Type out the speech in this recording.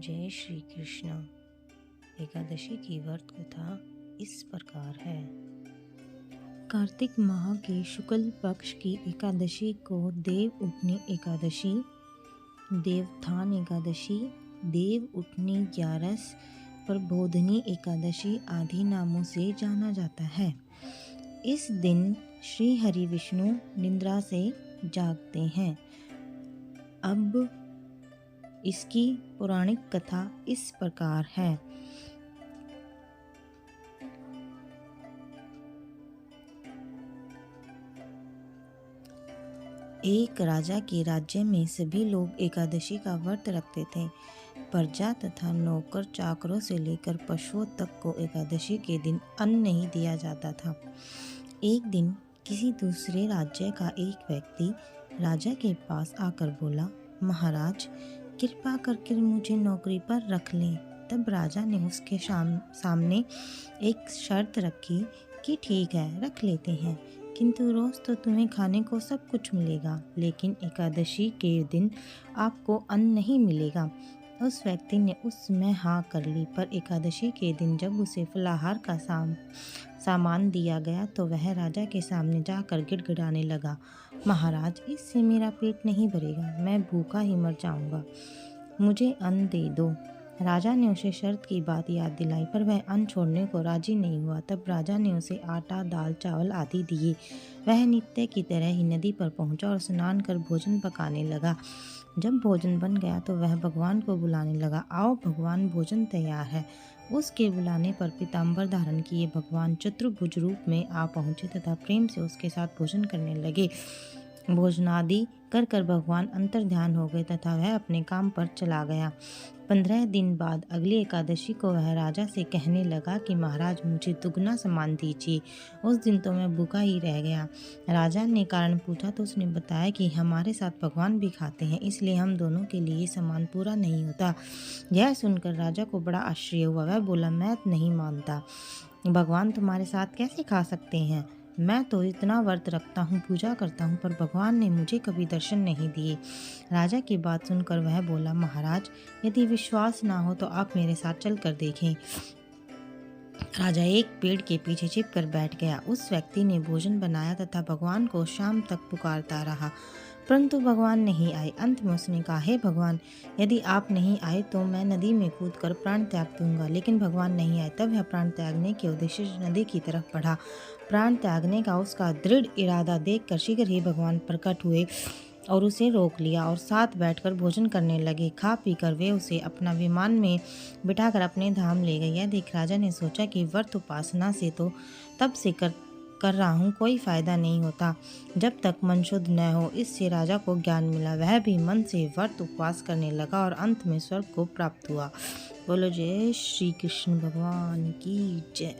जय श्री कृष्ण। एकादशी की व्रत कथा इस प्रकार है। कार्तिक माह के शुक्ल पक्ष की एकादशी को देव उठनी एकादशी, देवथान एकादशी, देव उठनी ग्यारस, प्रबोधनी एकादशी आदि नामों से जाना जाता है। इस दिन श्री हरि विष्णु निद्रा से जागते हैं। अब इसकी पौराणिक कथा इस प्रकार है। एक राजा के राज्य में सभी लोग एकादशी का व्रत रखते थे। प्रजा तथा नौकर चाकरों से लेकर पशुओं तक को एकादशी के दिन अन्न नहीं दिया जाता था। एक दिन किसी दूसरे राज्य का एक व्यक्ति राजा के पास आकर बोला, महाराज कृपा करके मुझे नौकरी पर रख लें। तब राजा ने उसके सामने एक शर्त रखी कि ठीक है, रख लेते हैं, किंतु रोज़ तो तुम्हें खाने को सब कुछ मिलेगा, लेकिन एकादशी के दिन आपको अन्न नहीं मिलेगा। उस व्यक्ति ने उस समय हाँ कर ली, पर एकादशी के दिन जब उसे फलाहार का सामान दिया गया तो वह राजा के सामने जाकर गिड़गिड़ाने लगा, महाराज इससे मेरा पेट नहीं भरेगा, मैं भूखा ही मर जाऊंगा, मुझे अन्न दे दो। राजा ने उसे शर्त की बात याद दिलाई, पर वह अन्न छोड़ने को राजी नहीं हुआ। तब राजा ने उसे आटा, दाल, चावल आदि दिए। वह नित्य की तरह ही नदी पर पहुंचा और स्नान कर भोजन पकाने लगा। जब भोजन बन गया तो वह भगवान को बुलाने लगा, आओ भगवान, भोजन तैयार है। उसके बुलाने पर पीताम्बर धारण किए भगवान चतुर्भुज रूप में आ पहुँचे तथा प्रेम से उसके साथ भोजन करने लगे। भोजनादि कर भगवान अंतर्ध्यान हो गए तथा वह अपने काम पर चला गया। 15 दिन बाद अगली एकादशी को वह राजा से कहने लगा कि महाराज मुझे दुगना सामान दीजिए। उस दिन तो मैं भूखा ही रह गया। राजा ने कारण पूछा तो उसने बताया कि हमारे साथ भगवान भी खाते हैं, इसलिए हम दोनों के लिए सामान पूरा नहीं होता। यह सुनकर राजा को बड़ा आश्चर्य हुआ। वह बोला, मैं नहीं मानता, भगवान तुम्हारे साथ कैसे खा सकते हैं? मैं तो इतना व्रत रखता हूँ, पूजा करता हूँ, पर भगवान ने मुझे कभी दर्शन नहीं दिए। राजा की बात सुनकर वह बोला, महाराज यदि विश्वास ना हो तो आप मेरे साथ चल कर देखें। राजा एक पेड़ के पीछे छिप कर बैठ गया। उस व्यक्ति ने भोजन बनाया तथा भगवान को शाम तक पुकारता रहा, परंतु भगवान नहीं आए। अंत में उसने कहा, हे भगवान, यदि आप नहीं आए तो मैं नदी में कूदकर प्राण त्याग दूंगा। लेकिन भगवान नहीं आए। तब वह प्राण त्यागने के उद्देश्य से नदी की तरफ बढ़ा। प्राण त्यागने का उसका दृढ़ इरादा देखकर शीघ्र ही भगवान प्रकट हुए और उसे रोक लिया और साथ बैठकर भोजन करने लगे। खा पी कर वे उसे अपना विमान में बिठाकर अपने धाम ले गए। यह देख राजा ने सोचा कि व्रत उपासना से तो तब से कर रहा हूँ, कोई फायदा नहीं होता जब तक मन शुद्ध न हो। इससे राजा को ज्ञान मिला। वह भी मन से व्रत उपवास करने लगा और अंत में स्वर्ग को प्राप्त हुआ। बोलो जय श्री कृष्ण भगवान की जय।